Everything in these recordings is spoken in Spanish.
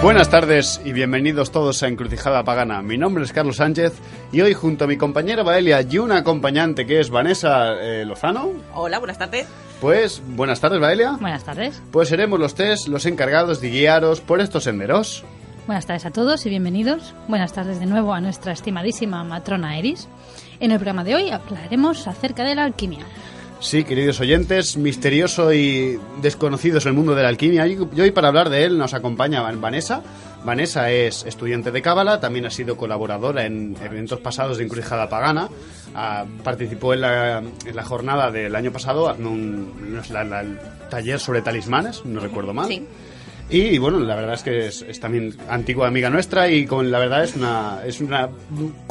Buenas tardes y bienvenidos todos a Encrucijada Pagana. Mi nombre es Carlos Sánchez y hoy junto a mi compañera Baelia y una acompañante que es Vanessa Lozano. Hola, buenas tardes. Pues, buenas tardes, Baelia. Buenas tardes. Pues seremos los tres los encargados de guiaros por estos senderos. Buenas tardes a todos y bienvenidos. Buenas tardes de nuevo a nuestra estimadísima matrona Eris. En el programa de hoy hablaremos acerca de la alquimia. Sí, queridos oyentes, misterioso y desconocidos el mundo de la alquimia. Y hoy para hablar de él nos acompaña Vanessa. Vanessa es estudiante de Cábala, también ha sido colaboradora en eventos pasados de Encrucijada Pagana. Participó en la jornada del año pasado, el taller sobre talismanes, no recuerdo mal. Sí. Y bueno, la verdad es que es también antigua amiga nuestra y la verdad es una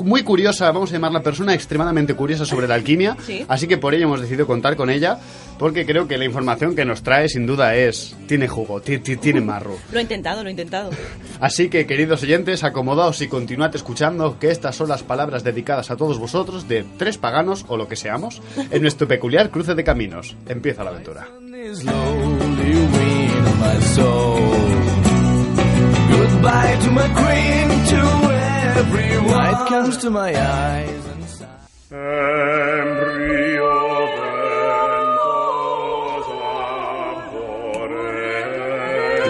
muy curiosa, vamos a llamarla persona extremadamente curiosa sobre la alquimia. Sí. Así que por ello hemos decidido contar con ella, porque creo que la información que nos trae sin duda tiene jugo, tiene marro. Lo he intentado. Así que, queridos oyentes, acomodaos y continuad escuchando, que estas son las palabras dedicadas a todos vosotros de tres paganos o lo que seamos en nuestro peculiar cruce de caminos. Empieza la aventura. My soul. Goodbye to my queen, to everyone. Night comes to my eyes and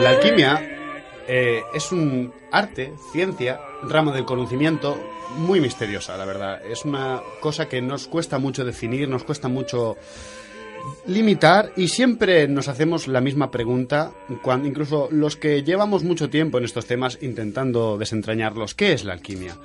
La alquimia es un arte, ciencia, ramo del conocimiento muy misteriosa, la verdad. Es una cosa que nos cuesta mucho definir, nos cuesta mucho limitar y siempre nos hacemos la misma pregunta, incluso los que llevamos mucho tiempo en estos temas intentando desentrañarlos. ¿Qué es la alquimia?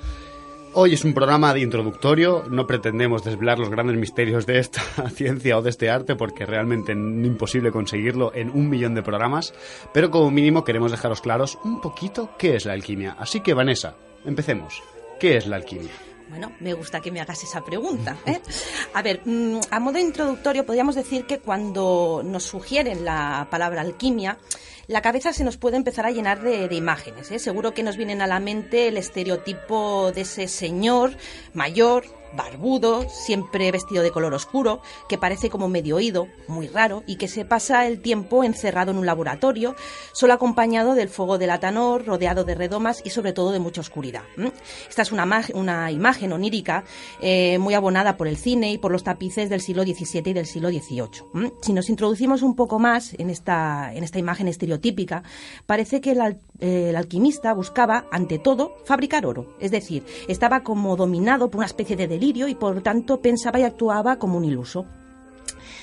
Hoy es un programa de introductorio, no pretendemos desvelar los grandes misterios de esta ciencia o de este arte porque realmente es imposible conseguirlo en 1.000.000 de programas, pero como mínimo queremos dejaros claros un poquito qué es la alquimia. Así que Vanessa, empecemos. ¿Qué es la alquimia? Bueno, me gusta que me hagas esa pregunta, ¿eh? A ver, a modo introductorio podríamos decir que cuando nos sugieren la palabra alquimia, la cabeza se nos puede empezar a llenar de imágenes, ¿eh? Seguro que nos vienen a la mente el estereotipo de ese señor mayor, barbudo, siempre vestido de color oscuro, que parece como medio oído, muy raro, y que se pasa el tiempo encerrado en un laboratorio, solo acompañado del fuego del atanor, rodeado de redomas y sobre todo de mucha oscuridad. Esta es una imagen onírica muy abonada por el cine y por los tapices del siglo XVII y del siglo XVIII. Si nos introducimos un poco más en esta imagen estereotípica, parece que el alquimista buscaba, ante todo, fabricar oro, es decir, estaba como dominado por una especie de delirio y por lo tanto pensaba y actuaba como un iluso.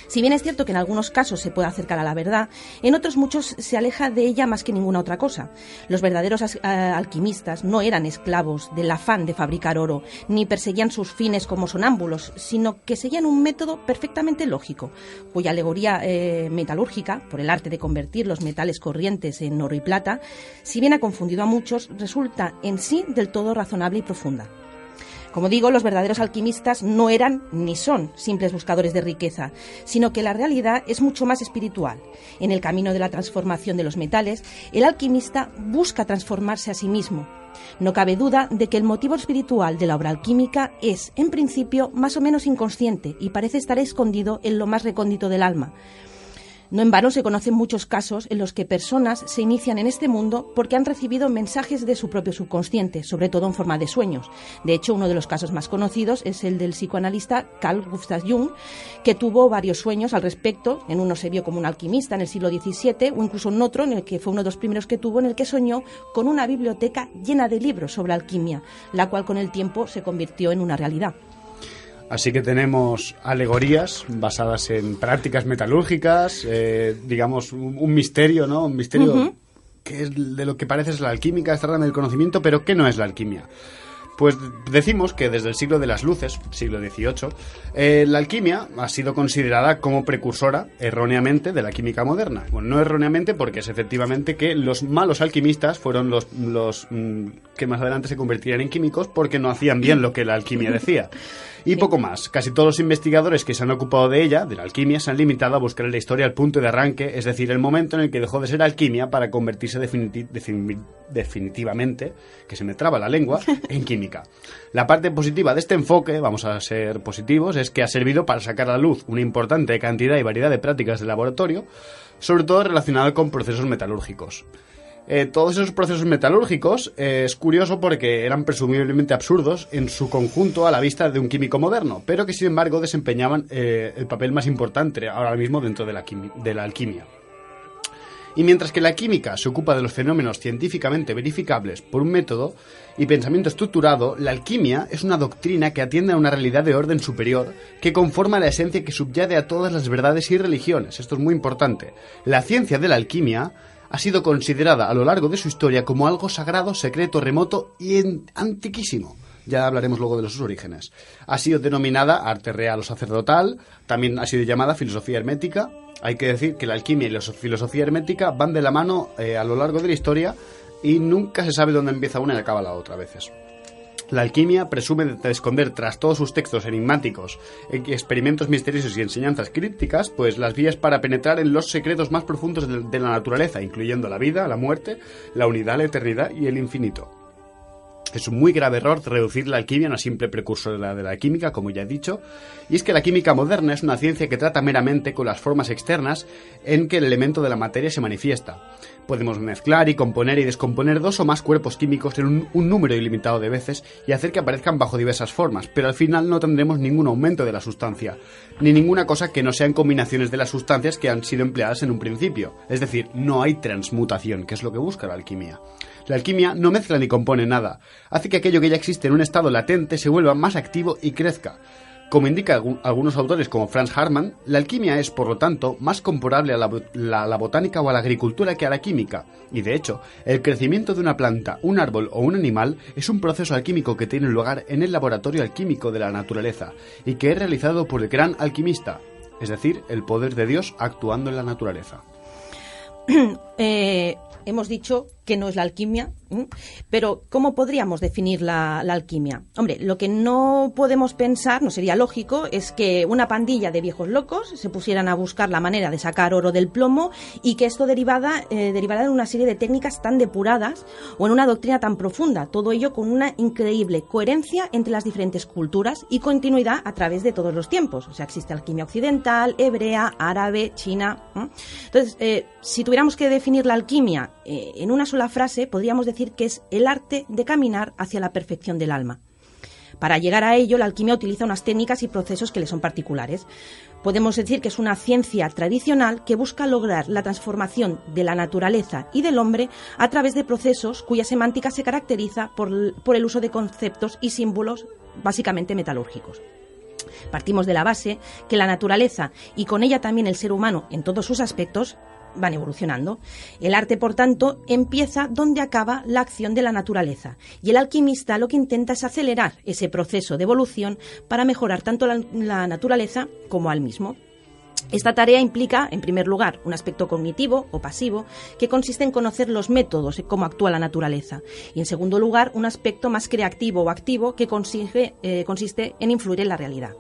Si bien es cierto que en algunos casos se puede acercar a la verdad, en otros muchos se aleja de ella más que ninguna otra cosa. Los verdaderos alquimistas no eran esclavos del afán de fabricar oro, ni perseguían sus fines como sonámbulos, sino que seguían un método perfectamente lógico, cuya alegoría metalúrgica, por el arte de convertir los metales corrientes en oro y plata, si bien ha confundido a muchos, resulta en sí del todo razonable y profunda. Como digo, los verdaderos alquimistas no eran ni son simples buscadores de riqueza, sino que la realidad es mucho más espiritual. En el camino de la transformación de los metales, el alquimista busca transformarse a sí mismo. No cabe duda de que el motivo espiritual de la obra alquímica es, en principio, más o menos inconsciente y parece estar escondido en lo más recóndito del alma. No en vano se conocen muchos casos en los que personas se inician en este mundo porque han recibido mensajes de su propio subconsciente, sobre todo en forma de sueños. De hecho, uno de los casos más conocidos es el del psicoanalista Carl Gustav Jung, que tuvo varios sueños al respecto. En uno se vio como un alquimista en el siglo XVII, o incluso en otro, en el que fue uno de los primeros que tuvo, en el que soñó con una biblioteca llena de libros sobre alquimia, la cual con el tiempo se convirtió en una realidad. Así que tenemos alegorías basadas en prácticas metalúrgicas, digamos, un misterio, ¿no? Un misterio que es de lo que parece es la alquímica, esta rama del conocimiento, pero ¿qué no es la alquimia? Pues decimos que desde el siglo de las luces, siglo XVIII, la alquimia ha sido considerada como precursora, erróneamente, de la química moderna. Bueno, no erróneamente porque es efectivamente que los malos alquimistas fueron los que más adelante se convertirían en químicos porque no hacían bien lo que la alquimia decía. Y poco más. Casi todos los investigadores que se han ocupado de ella, de la alquimia, se han limitado a buscar en la historia el punto de arranque, es decir, el momento en el que dejó de ser alquimia para convertirse definitivamente, que se me traba la lengua, en química. La parte positiva de este enfoque, vamos a ser positivos, es que ha servido para sacar a la luz una importante cantidad y variedad de prácticas de laboratorio, sobre todo relacionadas con procesos metalúrgicos. Todos esos procesos metalúrgicos es curioso porque eran presumiblemente absurdos en su conjunto a la vista de un químico moderno, pero que sin embargo desempeñaban el papel más importante ahora mismo dentro de la alquimia. Y mientras que la química se ocupa de los fenómenos científicamente verificables por un método y pensamiento estructurado, la alquimia es una doctrina que atiende a una realidad de orden superior que conforma la esencia que subyace a todas las verdades y religiones. Esto es muy importante. La ciencia de la alquimia ha sido considerada a lo largo de su historia como algo sagrado, secreto, remoto y antiquísimo. Ya hablaremos luego de sus orígenes. Ha sido denominada arte real o sacerdotal, también ha sido llamada filosofía hermética. Hay que decir que la alquimia y la filosofía hermética van de la mano a lo largo de la historia y nunca se sabe dónde empieza una y acaba la otra a veces. La alquimia presume de esconder tras todos sus textos enigmáticos, experimentos misteriosos y enseñanzas crípticas, pues las vías para penetrar en los secretos más profundos de la naturaleza, incluyendo la vida, la muerte, la unidad, la eternidad y el infinito. Es un muy grave error reducir la alquimia a una simple precursora de la química, como ya he dicho, y es que la química moderna es una ciencia que trata meramente con las formas externas en que el elemento de la materia se manifiesta. Podemos mezclar y componer y descomponer dos o más cuerpos químicos en un número ilimitado de veces y hacer que aparezcan bajo diversas formas, pero al final no tendremos ningún aumento de la sustancia, ni ninguna cosa que no sean combinaciones de las sustancias que han sido empleadas en un principio. Es decir, no hay transmutación, que es lo que busca la alquimia. La alquimia no mezcla ni compone nada, hace que aquello que ya existe en un estado latente se vuelva más activo y crezca. Como indica algunos autores como Franz Hartmann, la alquimia es, por lo tanto, más comparable a la botánica o a la agricultura que a la química. Y de hecho, el crecimiento de una planta, un árbol o un animal es un proceso alquímico que tiene lugar en el laboratorio alquímico de la naturaleza y que es realizado por el gran alquimista, es decir, el poder de Dios actuando en la naturaleza. Hemos dicho que no es la alquimia, pero ¿cómo podríamos definir la alquimia? Hombre, lo que no podemos pensar, no sería lógico, es que una pandilla de viejos locos se pusieran a buscar la manera de sacar oro del plomo y que esto derivara en una serie de técnicas tan depuradas o en una doctrina tan profunda, todo ello con una increíble coherencia entre las diferentes culturas y continuidad a través de todos los tiempos. O sea, existe alquimia occidental, hebrea, árabe, china. Entonces, si tuviéramos que definir la alquimia en una sola frase, podríamos decir que es el arte de caminar hacia la perfección del alma. Para llegar a ello, la alquimia utiliza unas técnicas y procesos que le son particulares. Podemos decir que es una ciencia tradicional que busca lograr la transformación de la naturaleza y del hombre a través de procesos cuya semántica se caracteriza por el uso de conceptos y símbolos básicamente metalúrgicos. Partimos de la base que la naturaleza y con ella también el ser humano en todos sus aspectos van evolucionando. El arte, por tanto, empieza donde acaba la acción de la naturaleza y el alquimista lo que intenta es acelerar ese proceso de evolución para mejorar tanto la naturaleza como al mismo. Esta tarea implica, en primer lugar, un aspecto cognitivo o pasivo que consiste en conocer los métodos y cómo actúa la naturaleza y, en segundo lugar, un aspecto más creativo o activo que consiste en influir en la realidad.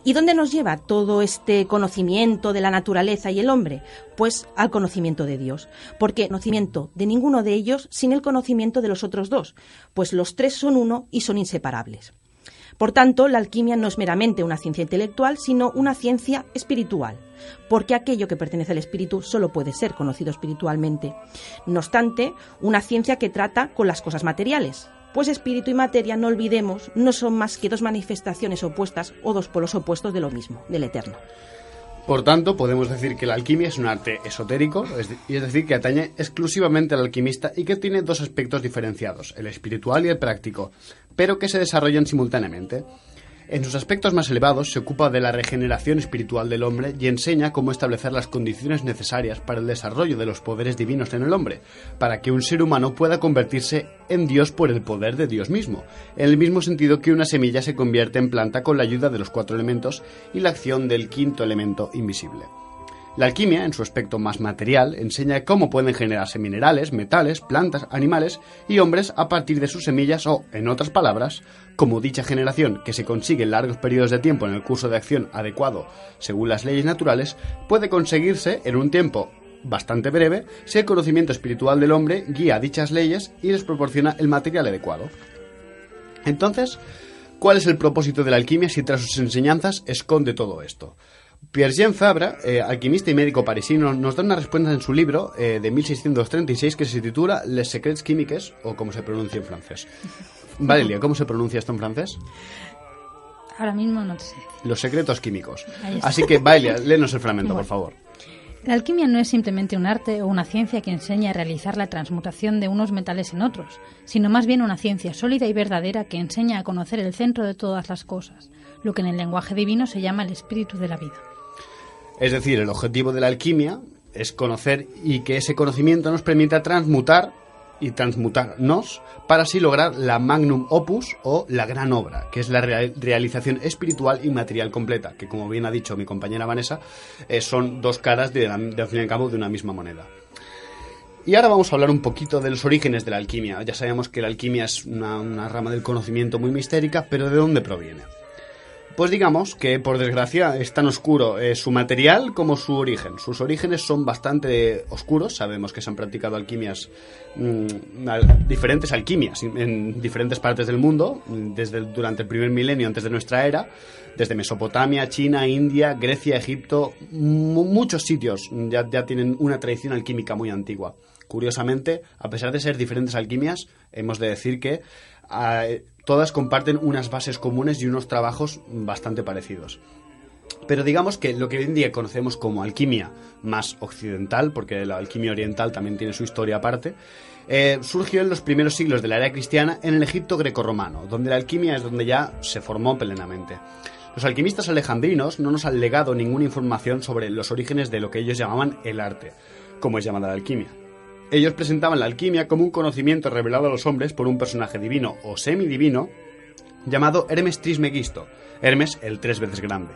¿Y dónde nos lleva todo este conocimiento de la naturaleza y el hombre? Pues al conocimiento de Dios, porque conocimiento de ninguno de ellos sin el conocimiento de los otros dos, pues los tres son uno y son inseparables. Por tanto, la alquimia no es meramente una ciencia intelectual, sino una ciencia espiritual, porque aquello que pertenece al espíritu solo puede ser conocido espiritualmente. No obstante, una ciencia que trata con las cosas materiales, pues espíritu y materia, no olvidemos, no son más que dos manifestaciones opuestas o dos polos opuestos de lo mismo, del eterno. Por tanto, podemos decir que la alquimia es un arte esotérico, es decir, que atañe exclusivamente al alquimista y que tiene dos aspectos diferenciados, el espiritual y el práctico, pero que se desarrollan simultáneamente. En sus aspectos más elevados se ocupa de la regeneración espiritual del hombre y enseña cómo establecer las condiciones necesarias para el desarrollo de los poderes divinos en el hombre, para que un ser humano pueda convertirse en Dios por el poder de Dios mismo, en el mismo sentido que una semilla se convierte en planta con la ayuda de los 4 elementos y la acción del 5º elemento invisible. La alquimia, en su aspecto más material, enseña cómo pueden generarse minerales, metales, plantas, animales y hombres a partir de sus semillas o, en otras palabras, como dicha generación, que se consigue en largos periodos de tiempo en el curso de acción adecuado según las leyes naturales, puede conseguirse en un tiempo bastante breve si el conocimiento espiritual del hombre guía dichas leyes y les proporciona el material adecuado. Entonces, ¿cuál es el propósito de la alquimia si tras sus enseñanzas esconde todo esto? Pierre-Jean Fabre, alquimista y médico parisino, nos da una respuesta en su libro de 1636 que se titula Les secrets chimiques, o como se pronuncia en francés. Valeria, ¿cómo se pronuncia esto en francés? Ahora mismo no te sé. Los secretos químicos. Así que, Valeria, léenos el fragmento, por favor. La alquimia no es simplemente un arte o una ciencia que enseña a realizar la transmutación de unos metales en otros, sino más bien una ciencia sólida y verdadera que enseña a conocer el centro de todas las cosas, lo que en el lenguaje divino se llama el espíritu de la vida. Es decir, el objetivo de la alquimia es conocer y que ese conocimiento nos permita transmutar y transmutarnos para así lograr la magnum opus o la gran obra, que es la realización espiritual y material completa, que como bien ha dicho mi compañera Vanessa, son dos caras de al fin y al cabo de una misma moneda. Y ahora vamos a hablar un poquito de los orígenes de la alquimia. Ya sabemos que la alquimia es una rama del conocimiento muy mistérica, pero ¿de dónde proviene? Pues digamos que, por desgracia, es tan oscuro su material como su origen. Sus orígenes son bastante oscuros. Sabemos que se han practicado diferentes alquimias en diferentes partes del mundo, durante el primer milenio antes de nuestra era, desde Mesopotamia, China, India, Grecia, Egipto. Muchos sitios ya tienen una tradición alquímica muy antigua. Curiosamente, a pesar de ser diferentes alquimias, hemos de decir que todas comparten unas bases comunes y unos trabajos bastante parecidos. Pero digamos que lo que hoy en día conocemos como alquimia más occidental, porque la alquimia oriental también tiene su historia aparte, surgió en los primeros siglos de la era cristiana en el Egipto grecorromano, donde la alquimia es donde ya se formó plenamente. Los alquimistas alejandrinos no nos han legado ninguna información sobre los orígenes de lo que ellos llamaban el arte, como es llamada la alquimia. Ellos presentaban la alquimia como un conocimiento revelado a los hombres por un personaje divino o semidivino llamado Hermes Trismegisto, Hermes el 3 veces grande.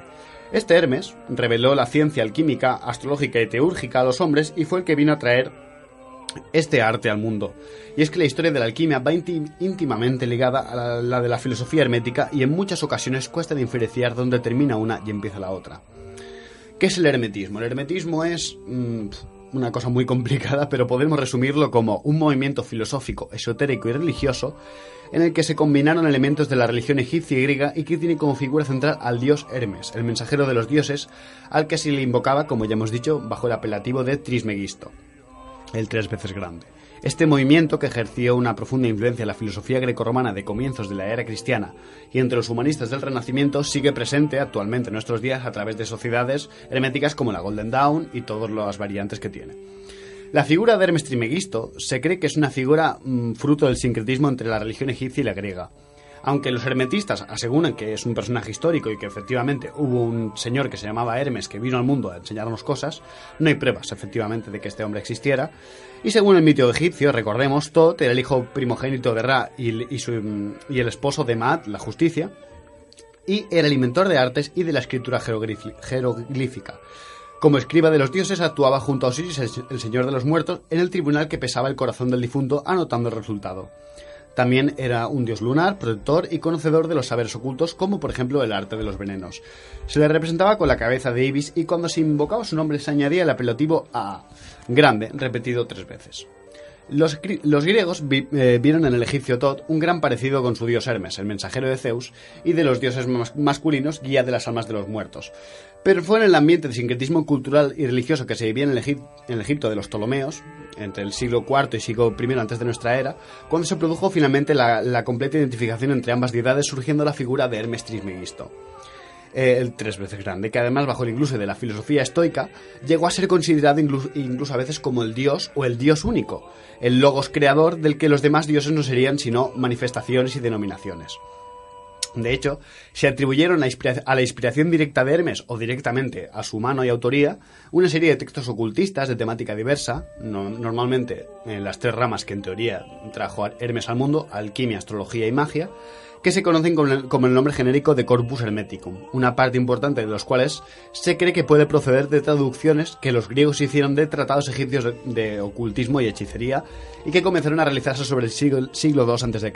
Este Hermes reveló la ciencia alquímica, astrológica y teúrgica a los hombres y fue el que vino a traer este arte al mundo. Y es que la historia de la alquimia va íntimamente ligada a la de la filosofía hermética y en muchas ocasiones cuesta diferenciar dónde termina una y empieza la otra. ¿Qué es el hermetismo? El hermetismo es una cosa muy complicada, pero podemos resumirlo como un movimiento filosófico, esotérico y religioso en el que se combinaron elementos de la religión egipcia y griega y que tiene como figura central al dios Hermes, el mensajero de los dioses, al que se le invocaba, como ya hemos dicho, bajo el apelativo de Trismegisto, el 3 veces grande. Este movimiento, que ejerció una profunda influencia en la filosofía grecorromana de comienzos de la era cristiana y entre los humanistas del Renacimiento, sigue presente actualmente en nuestros días a través de sociedades herméticas como la Golden Dawn y todas las variantes que tiene. La figura de Hermes Trismegisto se cree que es una figura fruto del sincretismo entre la religión egipcia y la griega. Aunque los hermetistas aseguran que es un personaje histórico y que efectivamente hubo un señor que se llamaba Hermes que vino al mundo a enseñarnos cosas, no hay pruebas efectivamente de que este hombre existiera. Y según el mito egipcio, recordemos, Tot era el hijo primogénito de Ra y el esposo de Maat, la justicia, y era el inventor de artes y de la escritura jeroglífica. Como escriba de los dioses, actuaba junto a Osiris, el señor de los muertos, en el tribunal que pesaba el corazón del difunto, anotando el resultado. También era un dios lunar, protector y conocedor de los saberes ocultos, como por ejemplo el arte de los venenos. Se le representaba con la cabeza de Ibis y cuando se invocaba su nombre se añadía el apelativo A, grande, repetido 3 veces. Los griegos vieron en el egipcio Tot un gran parecido con su dios Hermes, el mensajero de Zeus, y de los dioses masculinos, guía de las almas de los muertos. Pero fue en el ambiente de sincretismo cultural y religioso que se vivía en el Egipto de los Ptolomeos, entre el siglo IV y siglo I antes de nuestra era, cuando se produjo finalmente la completa identificación entre ambas deidades, surgiendo la figura de Hermes Trismegisto, el 3 veces grande, que además bajo el incluso de la filosofía estoica llegó a ser considerado incluso a veces como el dios o el dios único, el logos creador del que los demás dioses no serían sino manifestaciones y denominaciones. De hecho, se atribuyeron a la inspiración directa de Hermes o directamente a su mano y autoría una serie de textos ocultistas de temática diversa, normalmente en las 3 ramas que en teoría trajo Hermes al mundo, alquimia, astrología y magia, que se conocen como el nombre genérico de Corpus Hermeticum, una parte importante de los cuales se cree que puede proceder de traducciones que los griegos hicieron de tratados egipcios de ocultismo y hechicería y que comenzaron a realizarse sobre el siglo II a.C.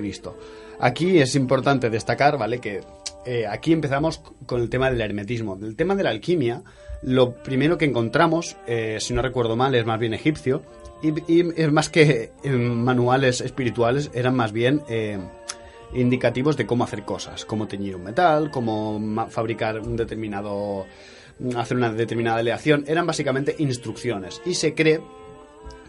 Aquí es importante destacar, ¿vale?, que aquí empezamos con el tema del hermetismo. Del tema de la alquimia, lo primero que encontramos, si no recuerdo mal, es más bien egipcio, y es más que manuales espirituales, eran más bien indicativos de cómo hacer cosas, cómo teñir un metal, cómo fabricar un determinado hacer una determinada aleación, eran básicamente instrucciones. Y se cree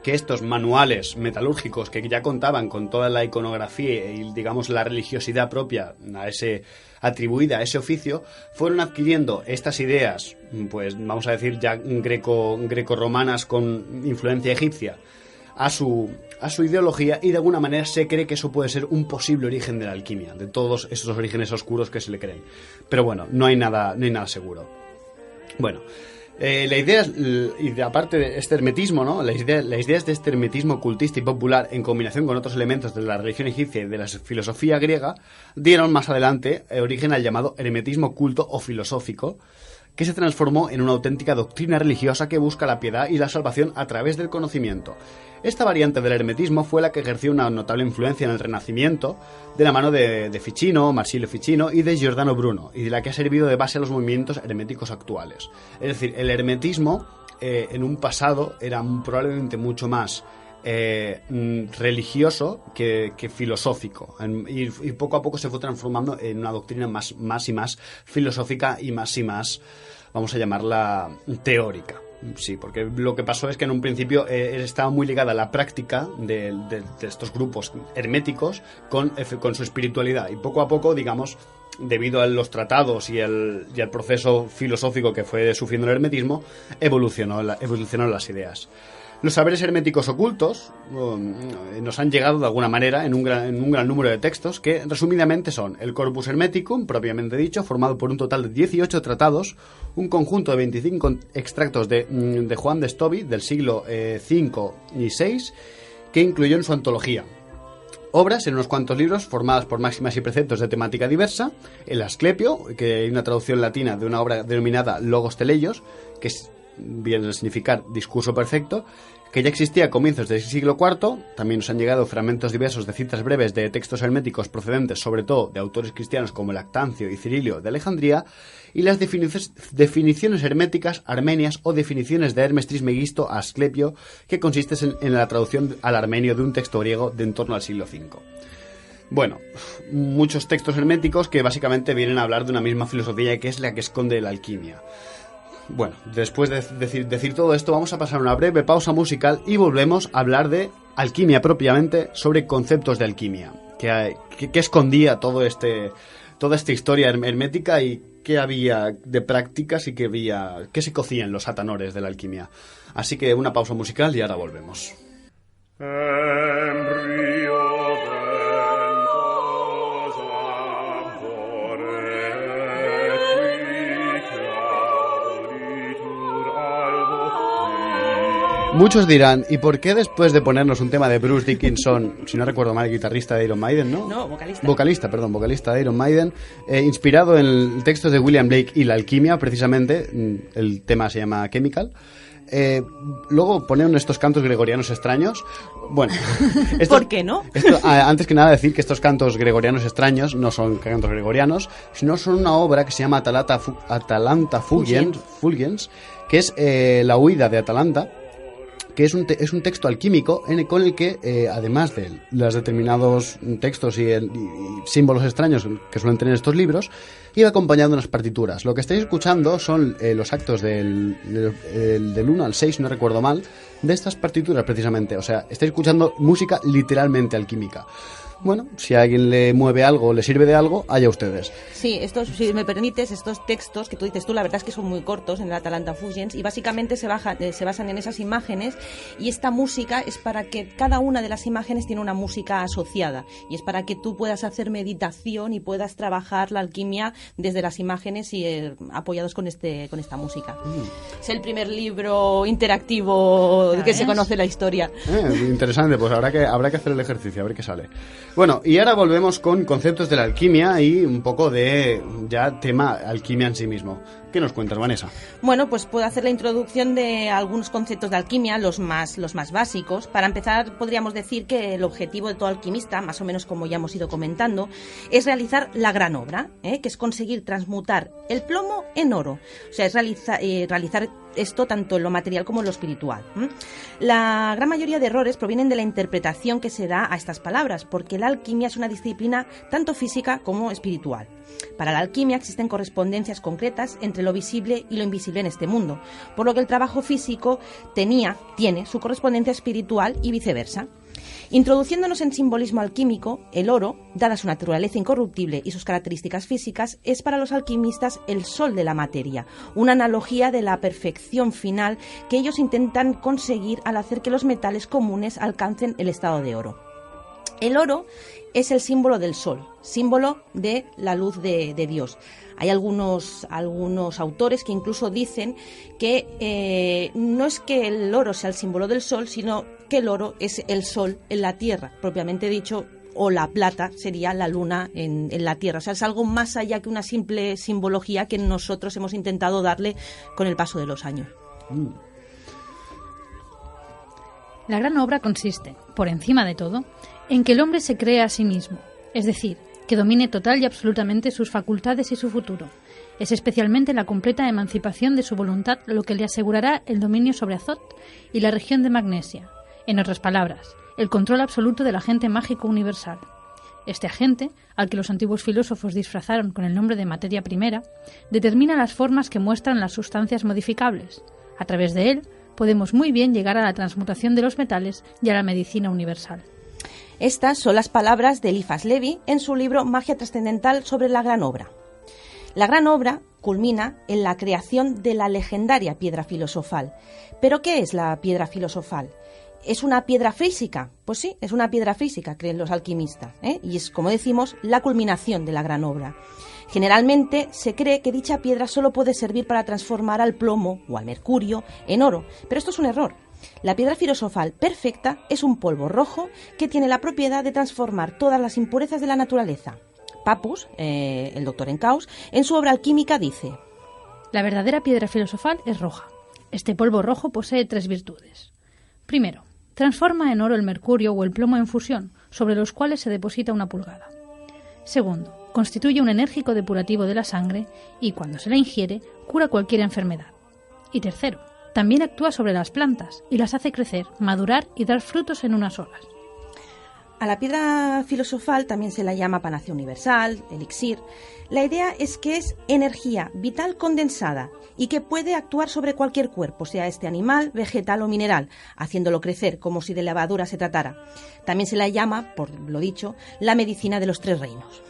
que estos manuales metalúrgicos que ya contaban con toda la iconografía y, digamos, la religiosidad propia atribuida a ese oficio, fueron adquiriendo estas ideas, pues vamos a decir ya greco-romanas con influencia egipcia, a su ideología, y de alguna manera se cree que eso puede ser un posible origen de la alquimia, de todos esos orígenes oscuros que se le creen. Pero bueno, no hay nada seguro. Bueno, la idea, y aparte de este hermetismo, ¿no? Las ideas de este hermetismo ocultista y popular, en combinación con otros elementos de la religión egipcia y de la filosofía griega, dieron más adelante origen al llamado hermetismo culto o filosófico, que se transformó en una auténtica doctrina religiosa que busca la piedad y la salvación a través del conocimiento. Esta variante del hermetismo fue la que ejerció una notable influencia en el Renacimiento, de la mano de Ficino, Marsilio Ficino y de Giordano Bruno, y de la que ha servido de base a los movimientos herméticos actuales. Es decir, el hermetismo en un pasado era probablemente mucho más religioso que filosófico, y poco a poco se fue transformando en una doctrina más y más filosófica y más, vamos a llamarla, teórica. Sí, porque lo que pasó es que en un principio estaba muy ligada a la práctica de estos grupos herméticos con su espiritualidad, y poco a poco, digamos, debido a los tratados y al proceso filosófico que fue sufriendo el hermetismo, evolucionaron las ideas. Los saberes herméticos ocultos nos han llegado de alguna manera en un gran número de textos que, resumidamente, son el Corpus Hermeticum, propiamente dicho, formado por un total de 18 tratados, un conjunto de 25 extractos de Juan de Stobbi del siglo V y VI, que incluyó en su antología. Obras en unos cuantos libros formadas por máximas y preceptos de temática diversa, el Asclepio, que hay una traducción latina de una obra denominada Logos Teleios, que viene a significar discurso perfecto, que ya existía a comienzos del siglo IV. También nos han llegado fragmentos diversos de citas breves de textos herméticos procedentes sobre todo de autores cristianos como Lactancio y Cirilio de Alejandría, y las definiciones herméticas armenias o definiciones de Hermes Trismegisto a Asclepio, que consisten en la traducción al armenio de un texto griego de en torno al siglo V. Bueno, muchos textos herméticos que básicamente vienen a hablar de una misma filosofía, que es la que esconde la alquimia. Bueno, después de decir todo esto, vamos a pasar una breve pausa musical y volvemos a hablar de alquimia propiamente, sobre conceptos de alquimia, que escondía toda esta historia hermética, y qué había de prácticas y qué se cocía en los atanores de la alquimia. Así que una pausa musical y ahora volvemos. Muchos dirán, ¿y por qué después de ponernos un tema de Bruce Dickinson, si no recuerdo mal, el guitarrista de Iron Maiden, ¿no? No, vocalista. Vocalista de Iron Maiden, inspirado en el texto de William Blake y la alquimia, precisamente, el tema se llama Chemical. Luego ponen estos cantos gregorianos extraños. Bueno, ¿por qué no? Antes que nada decir que estos cantos gregorianos extraños no son cantos gregorianos, sino son una obra que se llama Atalanta Fulgens, que es la huida de Atalanta, que es un texto alquímico con el que, además de los determinados textos y símbolos extraños que suelen tener estos libros, iba acompañado de unas partituras. Lo que estáis escuchando son los actos del 1 al 6, no recuerdo mal, de estas partituras precisamente. O sea, estáis escuchando música literalmente alquímica. Bueno, si a alguien le mueve algo, le sirve de algo, allá ustedes. Sí, si me permites, estos textos que tú dices tú, la verdad es que son muy cortos en el Atalanta Fulgens, y básicamente se basan en esas imágenes, y esta música es para que cada una de las imágenes tiene una música asociada, y es para que tú puedas hacer meditación y puedas trabajar la alquimia desde las imágenes y apoyados con esta música. Es el primer libro interactivo que se conoce la historia. Interesante, pues habrá que hacer el ejercicio, a ver qué sale. Bueno, y ahora volvemos con conceptos de la alquimia y un poco de ya tema alquimia en sí mismo. ¿Qué nos cuentas, Vanessa? Bueno, pues puedo hacer la introducción de algunos conceptos de alquimia, los más básicos. Para empezar, podríamos decir que el objetivo de todo alquimista, más o menos como ya hemos ido comentando, es realizar la gran obra, que es conseguir transmutar el plomo en oro. O sea, es realizar esto tanto en lo material como en lo espiritual. La gran mayoría de errores provienen de la interpretación que se da a estas palabras, porque la alquimia es una disciplina tanto física como espiritual. Para la alquimia existen correspondencias concretas entre lo visible y lo invisible en este mundo, por lo que el trabajo físico tiene su correspondencia espiritual y viceversa. Introduciéndonos en simbolismo alquímico, el oro, dada su naturaleza incorruptible y sus características físicas, es para los alquimistas el sol de la materia, una analogía de la perfección final que ellos intentan conseguir al hacer que los metales comunes alcancen el estado de oro. El oro es el símbolo del sol, símbolo de la luz de Dios. Hay algunos autores que incluso dicen que no es que el oro sea el símbolo del sol, sino que el oro es el sol en la tierra, propiamente dicho, o la plata sería la luna en la tierra. O sea, es algo más allá que una simple simbología que nosotros hemos intentado darle con el paso de los años. La gran obra consiste, por encima de todo, en que el hombre se crea a sí mismo, es decir, que domine total y absolutamente sus facultades y su futuro. Es especialmente la completa emancipación de su voluntad lo que le asegurará el dominio sobre Azot y la región de Magnesia. En otras palabras, el control absoluto del agente mágico universal. Este agente, al que los antiguos filósofos disfrazaron con el nombre de materia primera, determina las formas que muestran las sustancias modificables. A través de él, podemos muy bien llegar a la transmutación de los metales y a la medicina universal. Estas son las palabras de Eliphas Levi en su libro Magia trascendental sobre la gran obra. La gran obra culmina en la creación de la legendaria piedra filosofal. ¿Pero qué es la piedra filosofal? ¿Es una piedra física? Pues sí, es una piedra física, creen los alquimistas, y es, como decimos, la culminación de la gran obra. Generalmente se cree que dicha piedra solo puede servir para transformar al plomo o al mercurio en oro, pero esto es un error. La piedra filosofal perfecta es un polvo rojo que tiene la propiedad de transformar todas las impurezas de la naturaleza. Pappus, el doctor en Caos, en su obra alquímica dice: la verdadera piedra filosofal es roja. Este polvo rojo posee 3 virtudes. Primero, transforma en oro el mercurio o el plomo en fusión, sobre los cuales se deposita una pulgada. Segundo, constituye un enérgico depurativo de la sangre y, cuando se la ingiere, cura cualquier enfermedad. Y tercero, también actúa sobre las plantas y las hace crecer, madurar y dar frutos en unas horas. A la piedra filosofal también se la llama panacea universal, elixir. La idea es que es energía vital condensada y que puede actuar sobre cualquier cuerpo, sea este animal, vegetal o mineral, haciéndolo crecer como si de levadura se tratara. También se la llama, por lo dicho, la medicina de los 3 reinos.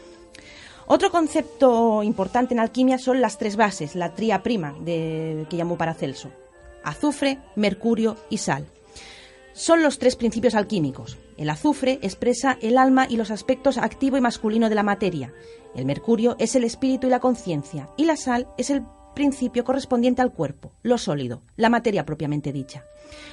Otro concepto importante en alquimia son las 3 bases, la tría prima que llamó Paracelso: azufre, mercurio y sal. Son los 3 principios alquímicos. El azufre expresa el alma y los aspectos activo y masculino de la materia. El mercurio es el espíritu y la conciencia. Y la sal es el principio correspondiente al cuerpo, lo sólido, la materia propiamente dicha.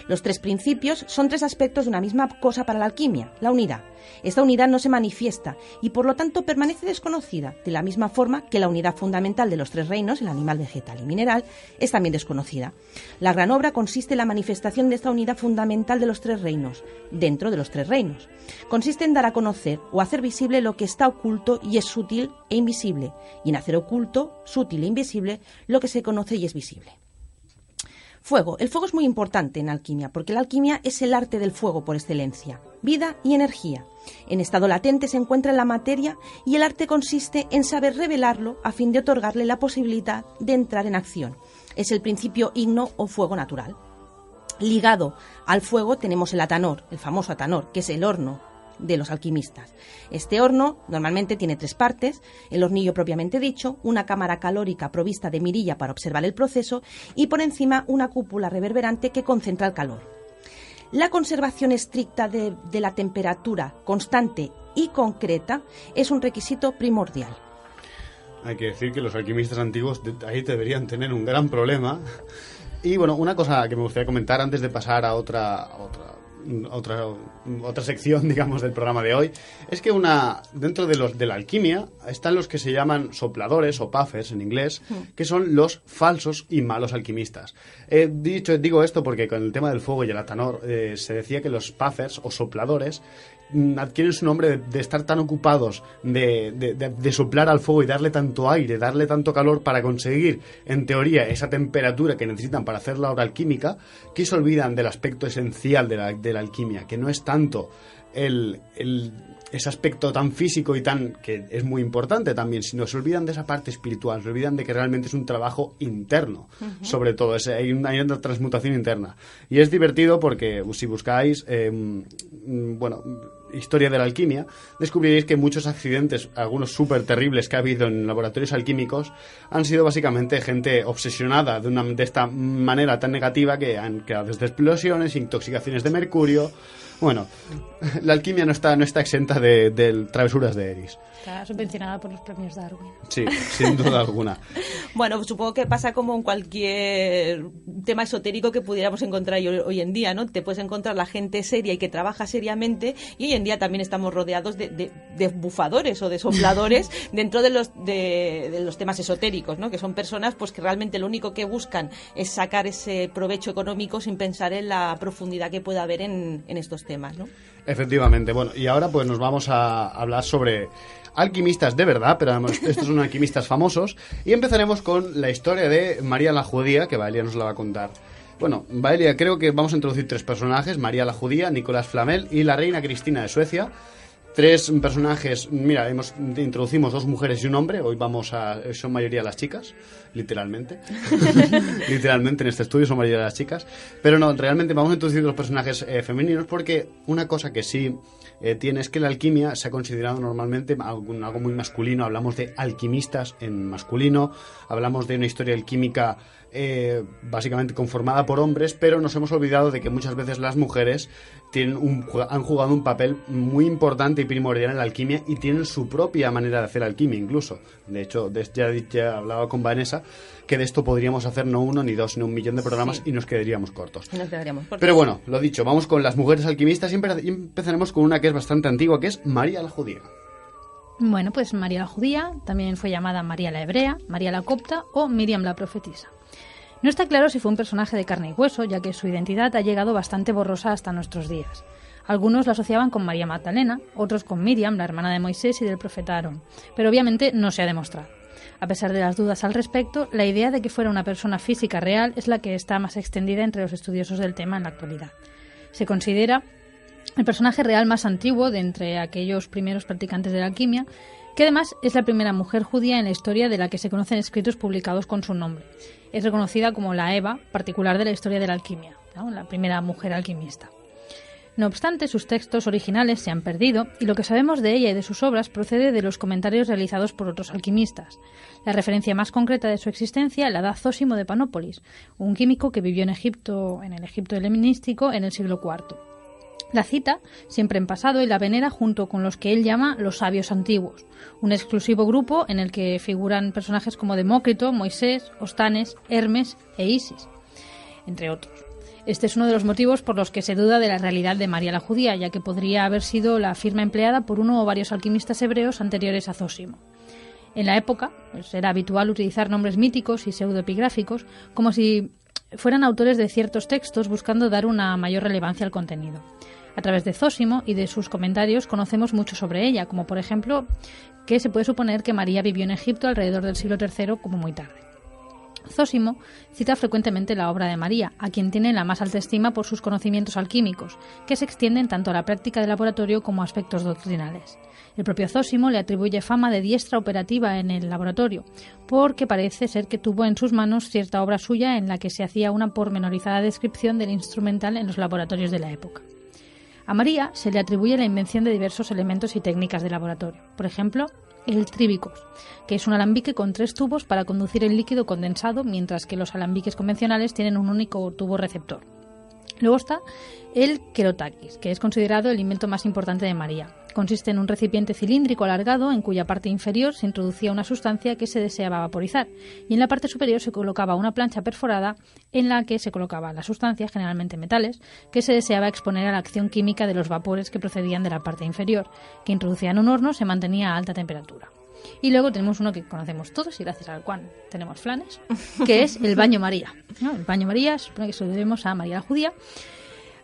Los 3 principios son 3 aspectos de una misma cosa para la alquimia, la unidad. Esta unidad no se manifiesta y por lo tanto permanece desconocida, de la misma forma que la unidad fundamental de los 3 reinos, el animal, vegetal y mineral, es también desconocida. La gran obra consiste en la manifestación de esta unidad fundamental de los 3 reinos, dentro de los 3 reinos. Consiste en dar a conocer o hacer visible lo que está oculto y es sutil e invisible, y en hacer oculto, sutil e invisible, lo que se conoce y es visible. Fuego. El fuego es muy importante en alquimia, porque la alquimia es el arte del fuego por excelencia. Vida y energía. En estado latente se encuentra en la materia y el arte consiste en saber revelarlo a fin de otorgarle la posibilidad de entrar en acción. Es el principio igno o fuego natural. Ligado al fuego tenemos el atanor, el famoso atanor, que es el horno de los alquimistas. Este horno normalmente tiene 3 partes: el hornillo propiamente dicho, una cámara calórica provista de mirilla para observar el proceso y por encima una cúpula reverberante que concentra el calor. La conservación estricta de la temperatura constante y concreta es un requisito primordial. Hay que decir que los alquimistas antiguos ahí deberían tener un gran problema. Y bueno, una cosa que me gustaría comentar antes de pasar a otra sección, digamos, del programa de hoy, es que dentro de la alquimia están los que se llaman sopladores o puffers en inglés, que son los falsos y malos alquimistas. Digo esto porque con el tema del fuego y el atanor se decía que los puffers o sopladores adquieren su nombre de estar tan ocupados de soplar al fuego y darle tanto aire, darle tanto calor para conseguir, en teoría, esa temperatura que necesitan para hacer la obra alquímica, que se olvidan del aspecto esencial de la alquimia, que no es tanto ese aspecto tan físico y que es muy importante también, sino se olvidan de esa parte espiritual, se olvidan de que realmente es un trabajo interno, sobre todo, hay una transmutación interna. Y es divertido porque si buscáis, historia de la alquimia, descubriréis que muchos accidentes, algunos súper terribles que ha habido en laboratorios alquímicos, han sido básicamente gente obsesionada de esta manera tan negativa que han creado desde explosiones, intoxicaciones de mercurio. Bueno, la alquimia no está exenta de travesuras de Eris. Está subvencionada por los premios Darwin. Sí, sin duda alguna. Bueno, supongo que pasa como en cualquier tema esotérico que pudiéramos encontrar hoy en día, ¿no? Te puedes encontrar la gente seria y que trabaja seriamente, y hoy en día también estamos rodeados de bufadores o de sopladores dentro de los temas esotéricos, ¿no? Que son personas pues que realmente lo único que buscan es sacar ese provecho económico sin pensar en la profundidad que pueda haber en estos temas, ¿no? Efectivamente. Bueno, y ahora pues nos vamos a hablar sobre alquimistas de verdad, pero además estos son alquimistas famosos, y empezaremos con la historia de María la Judía, que Valeria nos la va a contar. Bueno, Valeria, creo que vamos a introducir 3 personajes: María la Judía, Nicolás Flamel y la reina Cristina de Suecia. 3 personajes. Mira, introducimos 2 mujeres y un hombre. Hoy son mayoría las chicas, literalmente. Literalmente en este estudio son mayoría las chicas. Pero no, realmente vamos a introducir los personajes femeninos, porque una cosa que sí tiene es que la alquimia se ha considerado normalmente algo muy masculino. Hablamos de alquimistas en masculino, hablamos de una historia alquímica básicamente conformada por hombres, pero nos hemos olvidado de que muchas veces las mujeres han jugado un papel muy importante y primordial en la alquimia, y tienen su propia manera de hacer alquimia incluso. De hecho, ya hablaba con Vanessa que de esto podríamos hacer no 1 ni 2 sino 1 millón de programas, y nos quedaríamos cortos. Pero bueno, lo dicho, vamos con las mujeres alquimistas, y empezaremos con una que es bastante antigua, que es María la Judía. Bueno, pues María la Judía también fue llamada María la Hebrea, María la Copta o Miriam la Profetisa. No está claro si fue un personaje de carne y hueso, ya que su identidad ha llegado bastante borrosa hasta nuestros días. Algunos la asociaban con María Magdalena, otros con Miriam, la hermana de Moisés y del profeta Aarón, pero obviamente no se ha demostrado. A pesar de las dudas al respecto, la idea de que fuera una persona física real es la que está más extendida entre los estudiosos del tema en la actualidad. Se considera el personaje real más antiguo de entre aquellos primeros practicantes de la alquimia, que además es la primera mujer judía en la historia de la que se conocen escritos publicados con su nombre. Es reconocida como la Eva particular de la historia de la alquimia, ¿no? La primera mujer alquimista. No obstante, sus textos originales se han perdido, y lo que sabemos de ella y de sus obras procede de los comentarios realizados por otros alquimistas. La referencia más concreta de su existencia la da Zósimo de Panópolis, un químico que vivió en el Egipto helenístico en el siglo IV. La cita siempre en pasado y la venera junto con los que él llama los sabios antiguos, un exclusivo grupo en el que figuran personajes como Demócrito, Moisés, Ostanes, Hermes e Isis, entre otros. Este es uno de los motivos por los que se duda de la realidad de María la Judía, ya que podría haber sido la firma empleada por uno o varios alquimistas hebreos anteriores a Zósimo. En la época, pues, era habitual utilizar nombres míticos y pseudoepigráficos como si fueran autores de ciertos textos, buscando dar una mayor relevancia al contenido. A través de Zósimo y de sus comentarios conocemos mucho sobre ella, como por ejemplo que se puede suponer que María vivió en Egipto alrededor del siglo III como muy tarde. Zósimo cita frecuentemente la obra de María, a quien tiene la más alta estima por sus conocimientos alquímicos, que se extienden tanto a la práctica de laboratorio como a aspectos doctrinales. El propio Zósimo le atribuye fama de diestra operativa en el laboratorio, porque parece ser que tuvo en sus manos cierta obra suya en la que se hacía una pormenorizada descripción del instrumental en los laboratorios de la época. A María se le atribuye la invención de diversos elementos y técnicas de laboratorio. Por ejemplo, el tríbicos, que es un alambique con 3 tubos para conducir el líquido condensado, mientras que los alambiques convencionales tienen un único tubo receptor. Luego está el kerotakis, que es considerado el invento más importante de María. Consiste en un recipiente cilíndrico alargado en cuya parte inferior se introducía una sustancia que se deseaba vaporizar, y en la parte superior se colocaba una plancha perforada en la que se colocaba la sustancia, generalmente metales, que se deseaba exponer a la acción química de los vapores que procedían de la parte inferior, que introducía en un horno se mantenía a alta temperatura. Y luego tenemos uno que conocemos todos y gracias al cual tenemos flanes, que es el baño María, ¿no? El baño María, se supone que se lo debemos a María la Judía.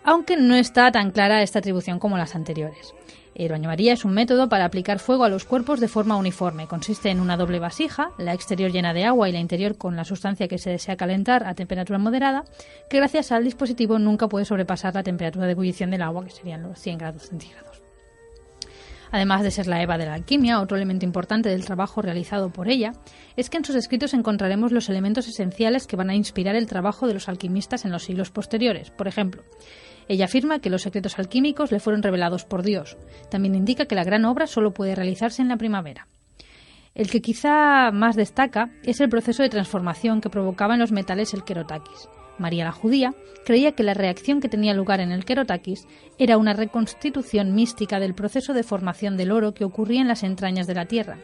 aunque no está tan clara esta atribución como las anteriores. El baño María es un método para aplicar fuego a los cuerpos de forma uniforme. Consiste en una doble vasija, la exterior llena de agua y la interior con la sustancia que se desea calentar a temperatura moderada, que gracias al dispositivo nunca puede sobrepasar la temperatura de ebullición del agua, que serían los 100 grados centígrados. Además de ser la Eva de la alquimia, otro elemento importante del trabajo realizado por ella es que en sus escritos encontraremos los elementos esenciales que van a inspirar el trabajo de los alquimistas en los siglos posteriores. Por ejemplo, ella afirma que los secretos alquímicos le fueron revelados por Dios. También indica que la gran obra solo puede realizarse en la primavera. El que quizá más destaca es el proceso de transformación que provocaba en los metales el querotaquis. María la judía creía que la reacción que tenía lugar en el querotaquis era una reconstitución mística del proceso de formación del oro que ocurría en las entrañas de la tierra,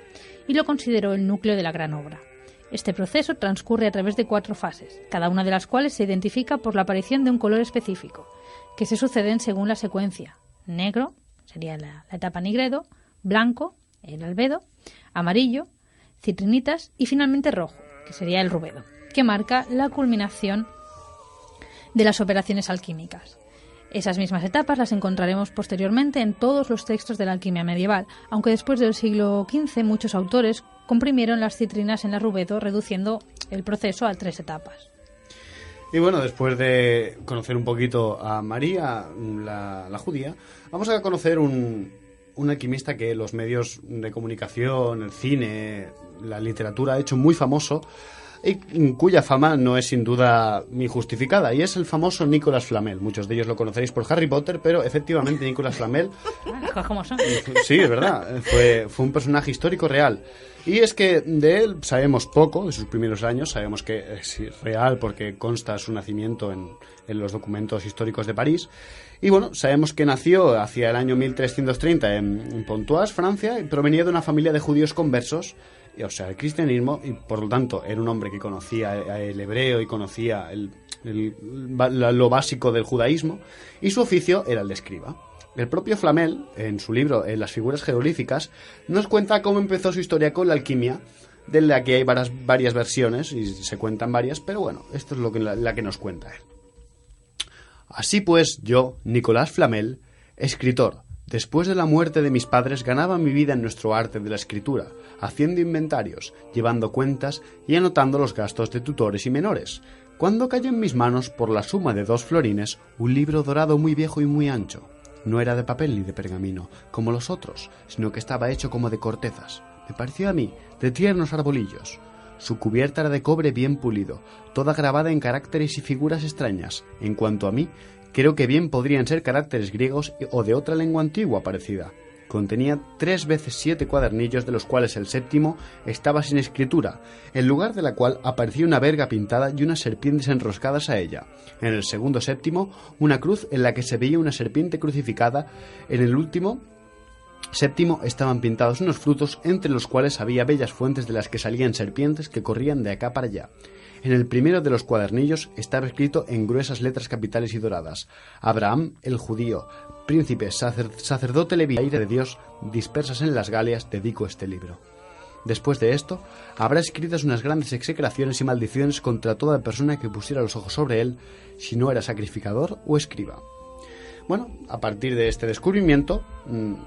y lo consideró el núcleo de la gran obra. Este proceso transcurre a través de 4 fases, cada una de las cuales se identifica por la aparición de un color específico, que se suceden según la secuencia: negro, sería la etapa nigredo; blanco, el albedo; amarillo, citrinitas; y finalmente rojo, que sería el rubedo, que marca la culminación de las operaciones alquímicas. Esas mismas etapas las encontraremos posteriormente en todos los textos de la alquimia medieval, aunque después del siglo XV muchos autores comprimieron las citrinas en el rubedo, reduciendo el proceso a 3 etapas. Y bueno, después de conocer un poquito a María, la judía, vamos a conocer un alquimista que los medios de comunicación, el cine, la literatura ha hecho muy famoso, y cuya fama no es sin duda injustificada, y es el famoso Nicolas Flamel. Muchos de ellos lo conoceréis por Harry Potter, pero efectivamente Nicolas Flamel... ¿Cómo son? Sí, es verdad, fue un personaje histórico real. Y es que de él sabemos poco, de sus primeros años. Sabemos que es real porque consta su nacimiento en los documentos históricos de París. Y bueno, sabemos que nació hacia el año 1330 en Pontoise, Francia, y provenía de una familia de judíos conversos, o sea, el cristianismo, y por lo tanto era un hombre que conocía el hebreo y conocía lo básico del judaísmo, y su oficio era el de escriba. El propio Flamel, en su libro Las figuras jeroglíficas, nos cuenta cómo empezó su historia con la alquimia, de la que hay varias versiones, y se cuentan varias, pero bueno, esto es la que nos cuenta él. Así pues, yo, Nicolas Flamel, escritor, después de la muerte de mis padres, ganaba mi vida en nuestro arte de la escritura, haciendo inventarios, llevando cuentas y anotando los gastos de tutores y menores, cuando cayó en mis manos, por la suma de 2 florines, un libro dorado muy viejo y muy ancho. No era de papel ni de pergamino, como los otros, sino que estaba hecho como de cortezas. Me pareció a mí de tiernos arbolillos. Su cubierta era de cobre bien pulido, toda grabada en caracteres y figuras extrañas. En cuanto a mí, creo que bien podrían ser caracteres griegos o de otra lengua antigua parecida. Contenía 3 veces 7 cuadernillos, de los cuales el 7º estaba sin escritura, en lugar de la cual aparecía una verga pintada y unas serpientes enroscadas a ella. En el segundo 7º, una cruz en la que se veía una serpiente crucificada. En el último 7º estaban pintados unos frutos, entre los cuales había bellas fuentes de las que salían serpientes que corrían de acá para allá. En el primero de los cuadernillos estaba escrito en gruesas letras capitales y doradas: Abraham el judío, príncipe, sacerdote levita de Dios, dispersas en las Galias, dedico este libro. Después de esto, habrá escritas unas grandes execraciones y maldiciones contra toda persona que pusiera los ojos sobre él, si no era sacrificador o escriba. Bueno, a partir de este descubrimiento,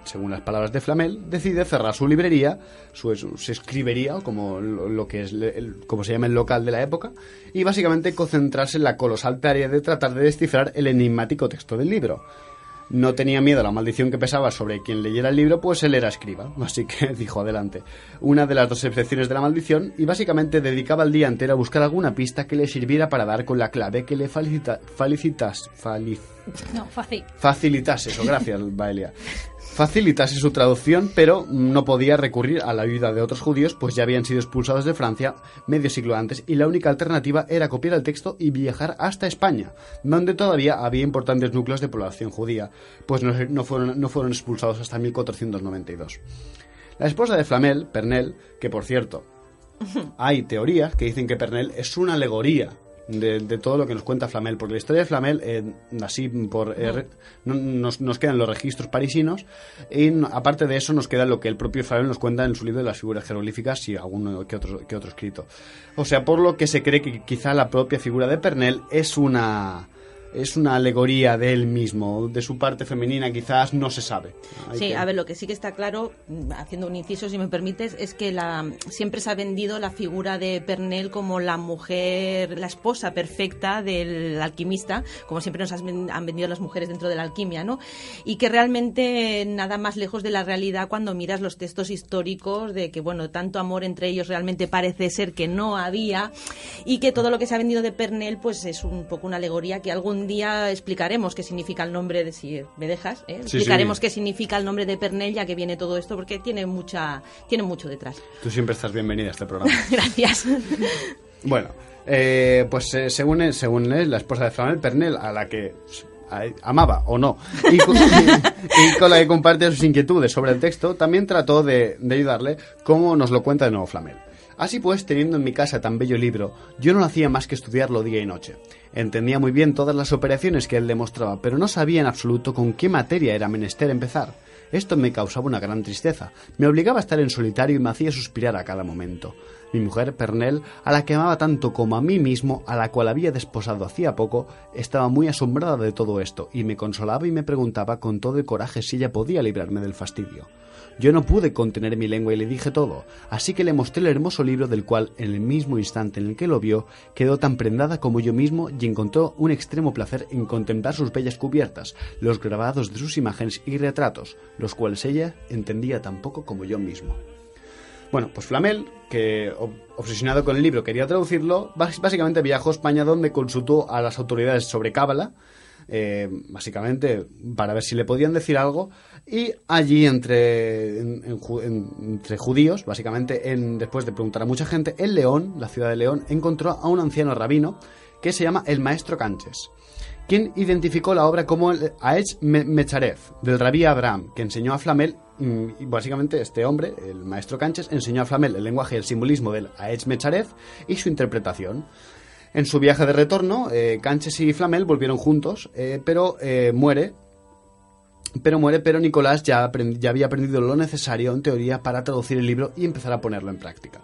según las palabras de Flamel, decide cerrar su librería, su escribería, o como lo que es como se llama el local de la época, y básicamente concentrarse en la colosal tarea de tratar de descifrar el enigmático texto del libro. No tenía miedo a la maldición que pesaba sobre quien leyera el libro, pues él era escriba, así que dijo adelante. Una de las 2 excepciones de la maldición, y básicamente dedicaba el día entero a buscar alguna pista que le sirviera para dar con la clave que le facilitase eso, gracias, Baelia. Facilitase su traducción, pero no podía recurrir a la ayuda de otros judíos, pues ya habían sido expulsados de Francia medio siglo antes, y la única alternativa era copiar el texto y viajar hasta España, donde todavía había importantes núcleos de población judía, pues no fueron expulsados hasta 1492. La esposa de Flamel, Pernelle, que por cierto, hay teorías que dicen que Pernelle es una alegoría de todo lo que nos cuenta Flamel, porque la historia de Flamel, así nos quedan los registros parisinos, y aparte de eso nos queda lo que el propio Flamel nos cuenta en su libro de las figuras jeroglíficas y alguno que otro escrito. O sea, por lo que se cree que quizá la propia figura de Pernelle es una es una alegoría de él mismo, de su parte femenina quizás no se sabe. A ver, lo que sí que está claro, haciendo un inciso si me permites, es que siempre se ha vendido la figura de Pernell como la mujer, la esposa perfecta del alquimista, como siempre nos han vendido las mujeres dentro de la alquimia, ¿no? Y que realmente nada más lejos de la realidad cuando miras los textos históricos de que, bueno, tanto amor entre ellos realmente parece ser que no había, y que todo lo que se ha vendido de Pernell pues es un poco una alegoría que algún día explicaremos qué significa el nombre de, si me dejas, explicaremos qué significa el nombre de Pernell, ya que viene todo esto, porque tiene mucho detrás. Tú siempre estás bienvenida a este programa. Gracias. Bueno, según él, la esposa de Flamel, Pernell, a la que amaba o no, y con la que comparte sus inquietudes sobre el texto, también trató de ayudarle, como nos lo cuenta de nuevo Flamel. Así pues, teniendo en mi casa tan bello libro, yo no hacía más que estudiarlo día y noche. Entendía muy bien todas las operaciones que él demostraba, pero no sabía en absoluto con qué materia era menester empezar. Esto me causaba una gran tristeza, me obligaba a estar en solitario y me hacía suspirar a cada momento. Mi mujer, Pernell, a la que amaba tanto como a mí mismo, a la cual había desposado hacía poco, estaba muy asombrada de todo esto, y me consolaba y me preguntaba con todo el coraje si ella podía librarme del fastidio. Yo no pude contener mi lengua y le dije todo, así que le mostré el hermoso libro del cual, en el mismo instante en el que lo vio, quedó tan prendada como yo mismo y encontró un extremo placer en contemplar sus bellas cubiertas, los grabados de sus imágenes y retratos, los cuales ella entendía tan poco como yo mismo. Bueno, pues Flamel, que obsesionado con el libro quería traducirlo, básicamente viajó a España donde consultó a las autoridades sobre Cábala, básicamente para ver si le podían decir algo, y allí entre judíos, básicamente después de preguntar a mucha gente, en León, la ciudad de León, encontró a un anciano rabino que se llama el maestro Canches, quien identificó la obra como el Haetz Mecharev del rabí Abraham, que enseñó a Flamel. Y básicamente este hombre, el maestro Canches, enseñó a Flamel el lenguaje y el simbolismo del Haetz Mecharev y su interpretación. En su viaje de retorno, Canches y Flamel volvieron juntos, pero Nicolás ya había aprendido lo necesario en teoría para traducir el libro y empezar a ponerlo en práctica.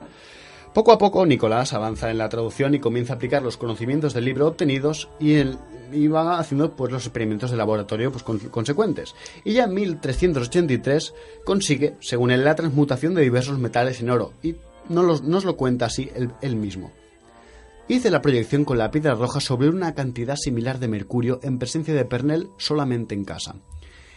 Poco a poco, Nicolás avanza en la traducción y comienza a aplicar los conocimientos del libro obtenidos y va haciendo pues, los experimentos de laboratorio pues, consecuentes. Y ya en 1383 consigue, según él, la transmutación de diversos metales en oro, y nos lo cuenta así él mismo. Hice la proyección con la piedra roja sobre una cantidad similar de mercurio en presencia de Pernell solamente en casa.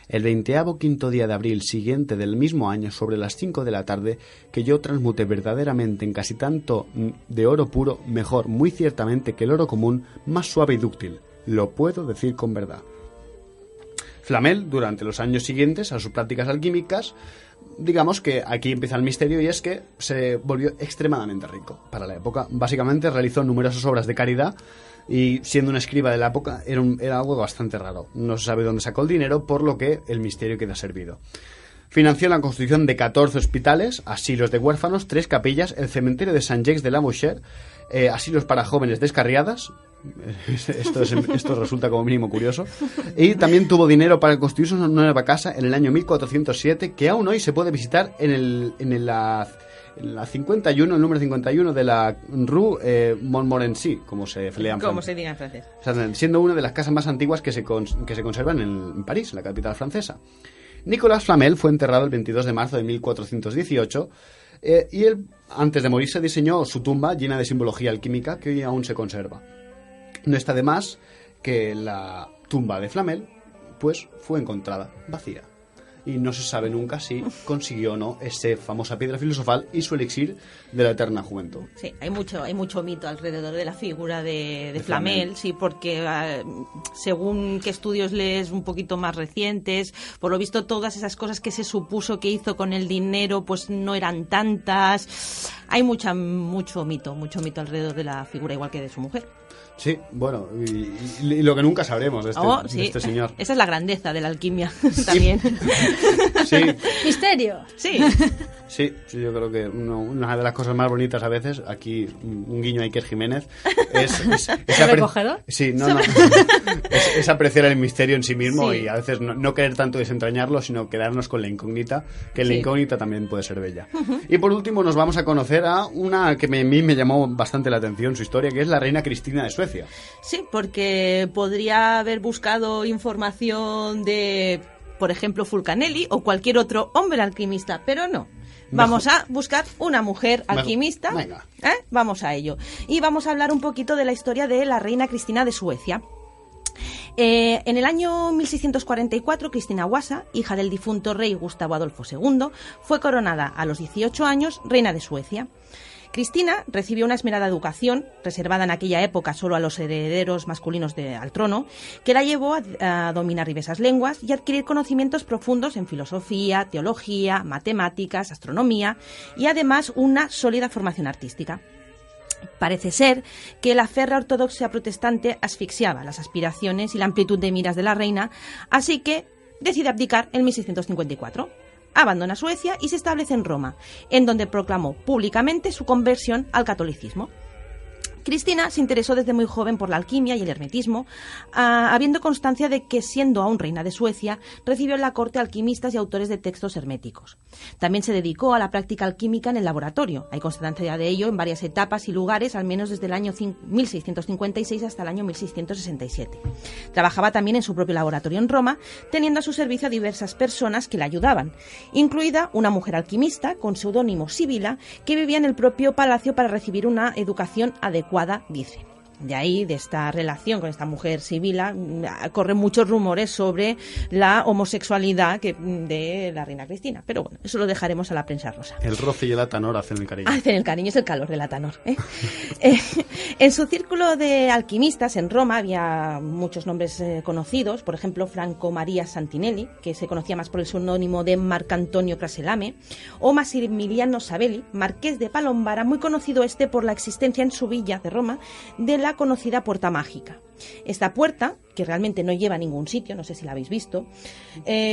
El 25º día de abril siguiente del mismo año, sobre las 5 de la tarde, que yo transmuté verdaderamente en casi tanto de oro puro, mejor muy ciertamente que el oro común, más suave y dúctil. Lo puedo decir con verdad. Flamel, durante los años siguientes a sus prácticas alquímicas, digamos que aquí empieza el misterio, y es que se volvió extremadamente rico para la época. Básicamente realizó numerosas obras de caridad y, siendo un escriba de la época, era algo bastante raro. No se sabe dónde sacó el dinero, por lo que el misterio queda servido. Financió la construcción de 14 hospitales, asilos de huérfanos, 3 capillas, el cementerio de Saint-Jacques de la Boucher, asilos para jóvenes descarriadas. Esto resulta como mínimo curioso. Y también tuvo dinero para construir una nueva casa en el año 1407, que aún hoy se puede visitar en la 51, el número 51 de la Rue Montmorency, como se lea en francés. Como se diga en francés. O sea, siendo una de las casas más antiguas que se conservan en París, la capital francesa. Nicolas Flamel fue enterrado el 22 de marzo de 1418 y él, antes de morirse, diseñó su tumba llena de simbología alquímica que hoy aún se conserva. No está de más que la tumba de Flamel pues fue encontrada vacía. Y no se sabe nunca si consiguió o no esa famosa piedra filosofal y su elixir de la eterna juventud. Sí, hay mucho mito alrededor de la figura de Flamel, sí, porque según qué estudios lees un poquito más recientes, por lo visto todas esas cosas que se supuso que hizo con el dinero pues no eran tantas. Hay mucho mito alrededor de la figura, igual que de su mujer. Sí, bueno, y lo que nunca sabremos de este señor. Esa es la grandeza de la alquimia también. Sí. Misterio. Sí. Sí, yo creo que una de las cosas más bonitas a veces, aquí un guiño a Iker Jiménez, es ¿recogedor? Sí, no. Es apreciar el misterio en sí mismo, sí. Y a veces no querer tanto desentrañarlo, sino quedarnos con la incógnita, que la incógnita también puede ser bella. Y por último nos vamos a conocer a una que a mí me llamó bastante la atención su historia, que es la reina Cristina de Suecia. Suecia. Sí, porque podría haber buscado información de, por ejemplo, Fulcanelli o cualquier otro hombre alquimista, pero no. Vamos a buscar una mujer alquimista. Venga. Vamos a ello. Y vamos a hablar un poquito de la historia de la reina Cristina de Suecia. En el año 1644, Cristina Wasa, hija del difunto rey Gustavo Adolfo II, fue coronada a los 18 años reina de Suecia. Cristina recibió una esmerada educación, reservada en aquella época solo a los herederos masculinos al trono, que la llevó a dominar diversas lenguas y adquirir conocimientos profundos en filosofía, teología, matemáticas, astronomía y además una sólida formación artística. Parece ser que la férrea ortodoxia protestante asfixiaba las aspiraciones y la amplitud de miras de la reina, así que decide abdicar en 1654. Abandona Suecia y se establece en Roma, en donde proclamó públicamente su conversión al catolicismo. Cristina se interesó desde muy joven por la alquimia y el hermetismo, habiendo constancia de que, siendo aún reina de Suecia, recibió en la corte alquimistas y autores de textos herméticos. También se dedicó a la práctica alquímica en el laboratorio. Hay constancia de ello en varias etapas y lugares, al menos desde el año 1656 hasta el año 1667. Trabajaba también en su propio laboratorio en Roma, teniendo a su servicio a diversas personas que la ayudaban, incluida una mujer alquimista con seudónimo Sibila, que vivía en el propio palacio para recibir una educación adecuada, dice. De ahí, de esta relación con esta mujer Sibila, corren muchos rumores sobre la homosexualidad de la reina Cristina. Pero bueno, eso lo dejaremos a la prensa rosa. El roce y el atanor hacen el cariño. Hacen el cariño, es el calor del atanor. En su círculo de alquimistas en Roma había muchos nombres conocidos, por ejemplo, Franco María Santinelli, que se conocía más por el seudónimo de Marcantonio Craselame, o Massimiliano Savelli, marqués de Palombara, muy conocido por la existencia en su villa de Roma de la conocida Puerta Mágica. Esta puerta, que realmente no lleva a ningún sitio, no sé si la habéis visto,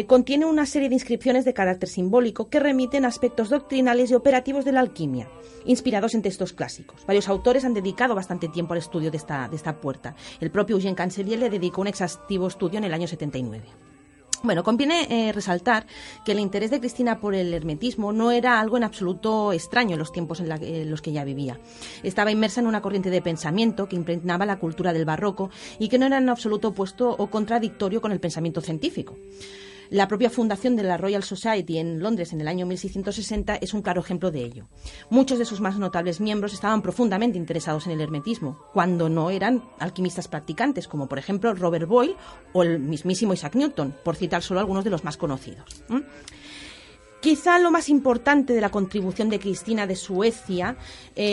contiene una serie de inscripciones de carácter simbólico que remiten a aspectos doctrinales y operativos de la alquimia, inspirados en textos clásicos. Varios autores han dedicado bastante tiempo al estudio de esta puerta. El propio Eugène Cancelier le dedicó un exhaustivo estudio en el año 79. Bueno, conviene resaltar que el interés de Cristina por el hermetismo no era algo en absoluto extraño en los tiempos en los que ella vivía. Estaba inmersa en una corriente de pensamiento que impregnaba la cultura del barroco y que no era en absoluto opuesto o contradictorio con el pensamiento científico. La propia fundación de la Royal Society en Londres en el año 1660 es un claro ejemplo de ello. Muchos de sus más notables miembros estaban profundamente interesados en el hermetismo, cuando no eran alquimistas practicantes, como por ejemplo Robert Boyle o el mismísimo Isaac Newton, por citar solo algunos de los más conocidos. Quizá lo más importante de la contribución de Cristina de Suecia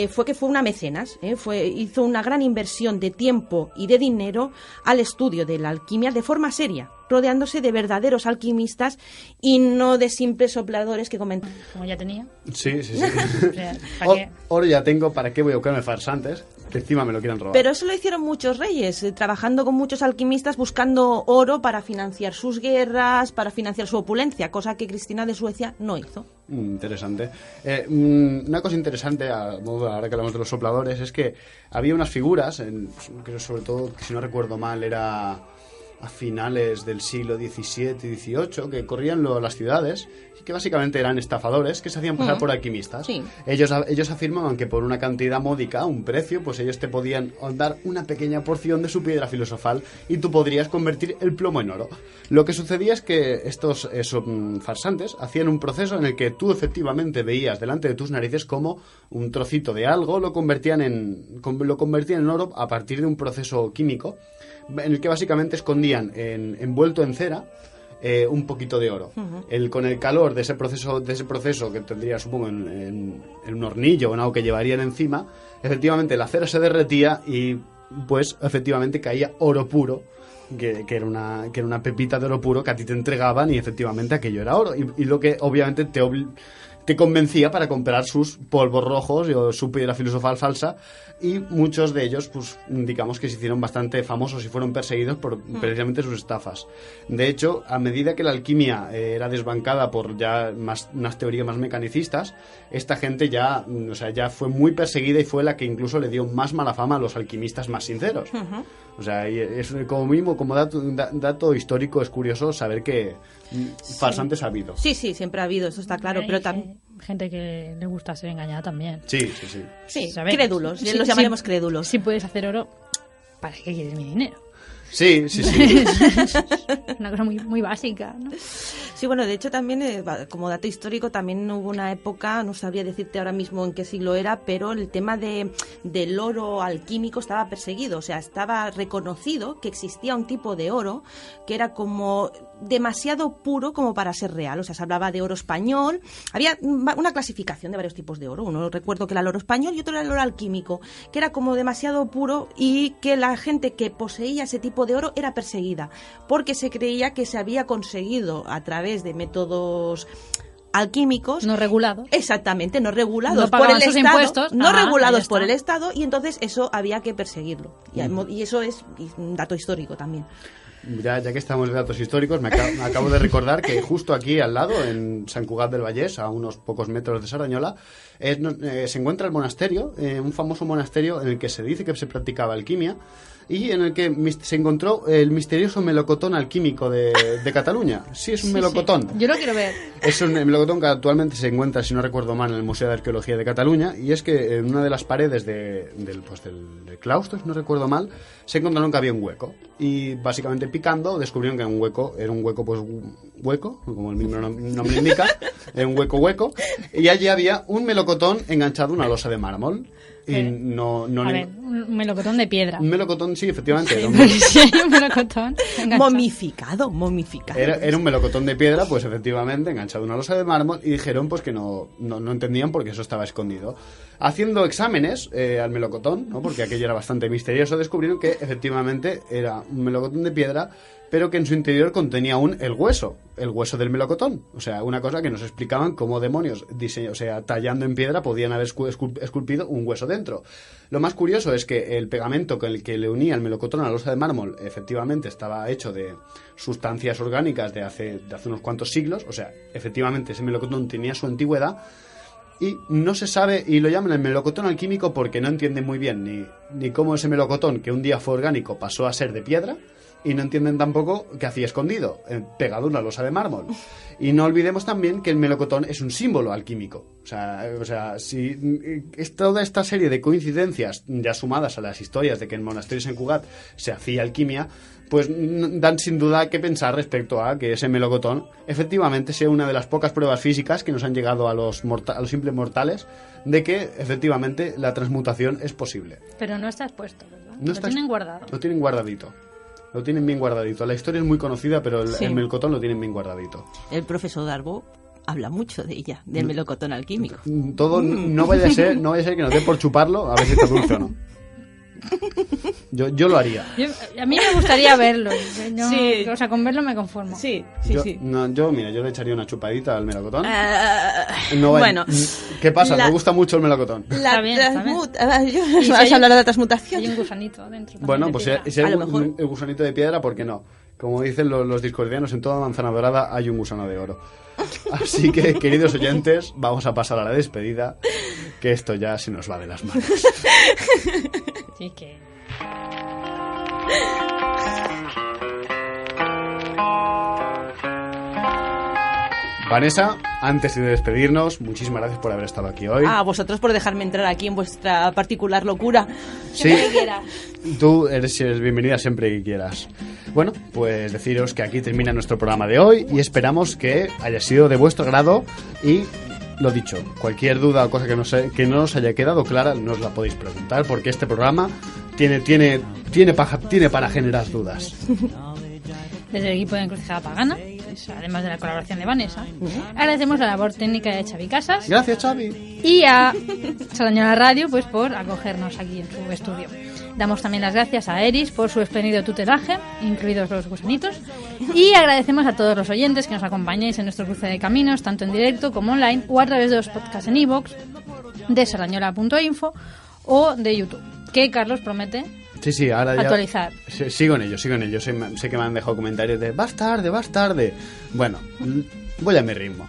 fue que fue una mecenas, hizo una gran inversión de tiempo y de dinero al estudio de la alquimia de forma seria, rodeándose de verdaderos alquimistas y no de simples sopladores que comentan. Como ya tenía. Sí. ¿Para qué? Oro ya tengo, ¿para qué voy a buscarme farsantes? Que encima me lo quieran robar. Pero eso lo hicieron muchos reyes, trabajando con muchos alquimistas buscando oro para financiar sus guerras, para financiar su opulencia, cosa que Cristina de Suecia no hizo. Interesante. Una cosa interesante, ahora que hablamos de los sopladores, es que había unas figuras, creo sobre todo, si no recuerdo mal, era a finales del siglo XVII y XVIII, que corrían las ciudades y que básicamente eran estafadores que se hacían pasar por alquimistas. Sí. Ellos afirmaban que por una cantidad módica, un precio, pues ellos te podían dar una pequeña porción de su piedra filosofal y tú podrías convertir el plomo en oro. Lo que sucedía es que estos farsantes hacían un proceso en el que tú efectivamente veías delante de tus narices como un trocito de algo lo convertían en oro a partir de un proceso químico en el que básicamente escondían envuelto en cera un poquito de oro. Con el calor de ese proceso que tendría, supongo, en un hornillo o en algo que llevarían encima, efectivamente la cera se derretía y pues efectivamente caía oro puro, que era una pepita de oro puro que a ti te entregaban y efectivamente aquello era oro. Y lo que obviamente te convencía para comprar sus polvos rojos o su piedra filosofal falsa, y muchos de ellos, pues digamos que se hicieron bastante famosos y fueron perseguidos por precisamente sus estafas. De hecho, a medida que la alquimia era desbancada por ya unas teorías más mecanicistas, esta gente ya fue muy perseguida y fue la que incluso le dio más mala fama a los alquimistas más sinceros. O sea, es como dato histórico, es curioso saber que farsantes ha habido. Sí, siempre ha habido, eso está claro, pero también gente que le gusta ser engañada también. Sí. Sí, ¿sabes? crédulos, los llamaremos crédulos. Si puedes hacer oro, ¿para qué quieres mi dinero? Sí. Una cosa muy, muy básica, ¿no? Sí, bueno, de hecho también, como dato histórico, también hubo una época, no sabría decirte ahora mismo en qué siglo era, pero el tema del oro alquímico estaba perseguido, o sea, estaba reconocido que existía un tipo de oro que era como demasiado puro como para ser real, o sea, se hablaba de oro español, había una clasificación de varios tipos de oro, uno recuerdo que era el oro español y otro era el oro alquímico, que era como demasiado puro y que la gente que poseía ese tipo de oro era perseguida, porque se creía que se había conseguido a través de métodos alquímicos no regulados. Exactamente, no regulados no por el sus Estado, impuestos. no regulados por el Estado, y entonces eso había que perseguirlo. Y eso es un dato histórico también. Ya que estamos de datos históricos, me acabo de recordar que justo aquí al lado, en Sant Cugat del Vallès, a unos pocos metros de Sardañola, se encuentra el monasterio, un famoso monasterio en el que se dice que se practicaba alquimia y en el que se encontró el misterioso melocotón alquímico de Cataluña. Sí, es un melocotón. Sí. Yo lo quiero ver. Es un melocotón que actualmente se encuentra, si no recuerdo mal, en el Museo de Arqueología de Cataluña, y es que en una de las paredes del claustro, si no recuerdo mal, se encontraron que había un hueco, y básicamente picando descubrieron que era un hueco pues hueco, como el mismo nombre indica, era un hueco, y allí había un melocotón enganchado a una losa de mármol. Y no a ver, un melocotón de piedra. Un melocotón, sí, efectivamente. Sí, un melocotón momificado. Era un melocotón de piedra, pues efectivamente, enganchado a una losa de mármol, y dijeron pues que no entendían porque eso estaba escondido. Haciendo exámenes al melocotón, ¿no? Porque aquello era bastante misterioso, descubrieron que efectivamente era un melocotón de piedra, pero que en su interior contenía aún el hueso del melocotón. O sea, una cosa que nos explicaban cómo demonios, tallando en piedra, podían haber esculpido un hueso dentro. Lo más curioso es que el pegamento con el que le unía el melocotón a la losa de mármol efectivamente estaba hecho de sustancias orgánicas de hace unos cuantos siglos. O sea, efectivamente ese melocotón tenía su antigüedad. Y no se sabe, y lo llaman el melocotón alquímico porque no entienden muy bien ni cómo ese melocotón, que un día fue orgánico, pasó a ser de piedra, y no entienden tampoco qué hacía escondido, pegado a una losa de mármol. Y no olvidemos también que el melocotón es un símbolo alquímico. O sea, si es toda esta serie de coincidencias, ya sumadas a las historias de que en monasterios en Sant Cugat se hacía alquimia, pues dan sin duda que pensar respecto a que ese melocotón efectivamente sea una de las pocas pruebas físicas que nos han llegado a los simples mortales de que efectivamente la transmutación es posible. Pero no está expuesto, ¿verdad? Lo tienen guardado. Lo tienen guardadito. Lo tienen bien guardadito. La historia es muy conocida, pero el melocotón lo tienen bien guardadito. El profesor Darbo habla mucho de ella, del melocotón alquímico. Todo no vaya a ser que nos dé por chuparlo, a ver si está dulce o no. Yo lo haría. A mí me gustaría verlo. O sea, con verlo me conformo. Sí. Yo le echaría una chupadita al melocotón. Bueno. ¿Qué pasa? Me gusta mucho el melocotón. ¿Vas a hablar de la transmutación? Hay un gusanito dentro. Bueno, pues si hay el gusanito de piedra, ¿por qué no? Como dicen los discordianos, en toda manzana dorada hay un gusano de oro. Así que, queridos oyentes, vamos a pasar a la despedida, que esto ya se nos va de las manos. Sí, que... Vanessa, antes de despedirnos, muchísimas gracias por haber estado aquí hoy. A vosotros por dejarme entrar aquí en vuestra particular locura. Sí, tú eres bienvenida siempre que quieras. Bueno, pues deciros que aquí termina nuestro programa de hoy y esperamos que haya sido de vuestro agrado y, lo dicho, cualquier duda o cosa que no os haya quedado clara nos la podéis preguntar porque este programa tiene para generar dudas. Desde el equipo de Encrucijada Pagana, además de la colaboración de Vanessa, agradecemos la labor técnica de Xavi Casas. Gracias, Xavi. Y a Sardañola Radio pues por acogernos aquí en su estudio. Damos también las gracias a Eris por su espléndido tutelaje, incluidos los gusanitos. Y agradecemos a todos los oyentes que nos acompañáis en nuestro cruce de caminos, tanto en directo como online, o a través de los podcasts en iVoox, de sardañola.info o de YouTube, que Carlos promete... Sí, ahora ya actualizar. Sigo en ello. Sé que me han dejado comentarios de vas tarde. Bueno, voy a mi ritmo.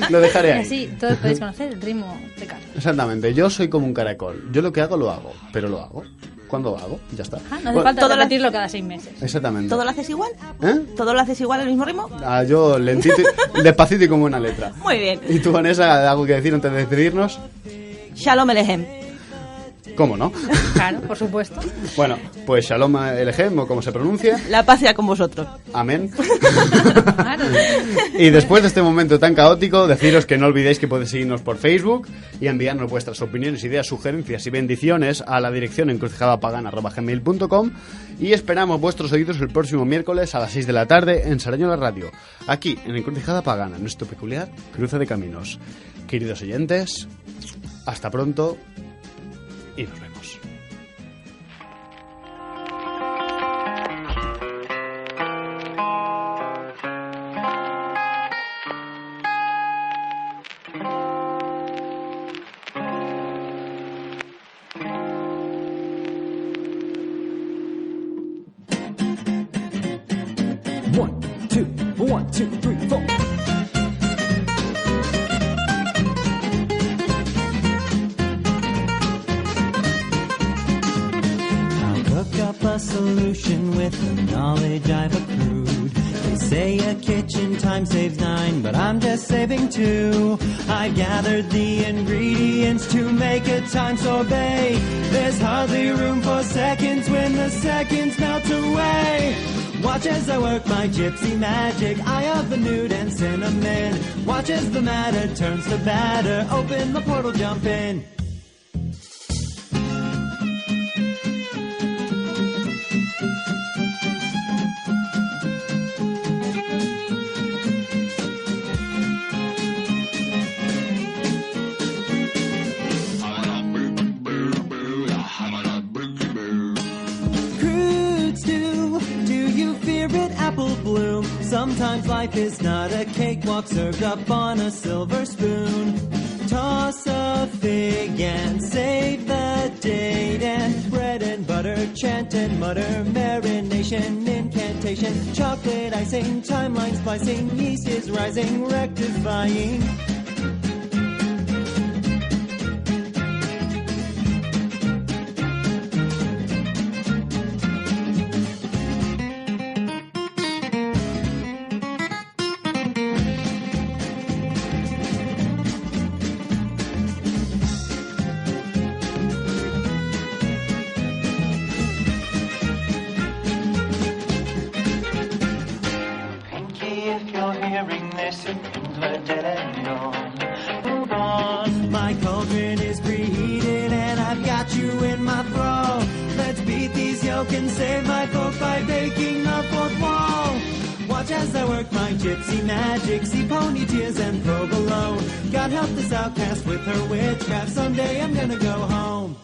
Lo dejaré ahí. Así todos podéis conocer el ritmo de Carlos. Exactamente, yo soy como un caracol. Yo lo que hago, lo hago. Pero lo hago. ¿Cuándo lo hago? Ya está. No hace falta repetirlo cada 6 meses. Exactamente. ¿Todo lo haces igual? ¿Eh? ¿Todo lo haces igual al mismo ritmo? Yo lentito, despacito y como una letra. Muy bien. ¿Y tú, Vanessa, algo que decir antes de despedirnos? Shalom Alejem. ¿Cómo no? Claro, por supuesto. Bueno, pues Shalom Alejem, o como se pronuncia. La paz sea con vosotros. Amén. Claro. Y después de este momento tan caótico, deciros que no olvidéis que podéis seguirnos por Facebook y enviarnos vuestras opiniones, ideas, sugerencias y bendiciones a la dirección encrucijadapagana@gmail.com, y esperamos vuestros oídos el próximo miércoles a las 6 de la tarde en Sarañola Radio, aquí en Encrucijada Pagana, nuestro peculiar cruce de caminos. Queridos oyentes, hasta pronto y nos vemos. One, two, three, four. I'll cook up a solution with the knowledge I've accrued. They say a kitchen time saves 9, but I'm just saving 2. I gathered the ingredients to make a time sorbet. There's hardly room for seconds when the seconds melt away. Watch as I work my gypsy magic, eye of the nude and cinnamon. Watch as the matter turns to batter, open the portal, jump in. Sometimes life is not a cakewalk served up on a silver spoon. Toss a fig and save the date, and bread and butter, chant and mutter, marination, incantation, chocolate icing, timeline splicing, yeast is rising, rectifying. My cauldron is preheated and I've got you in my thrall. Let's beat these yoke and save my folk by breaking the fourth wall. Watch as I work my gypsy magic, see pony tears and provolone. God help this outcast with her witchcraft, someday I'm gonna go home.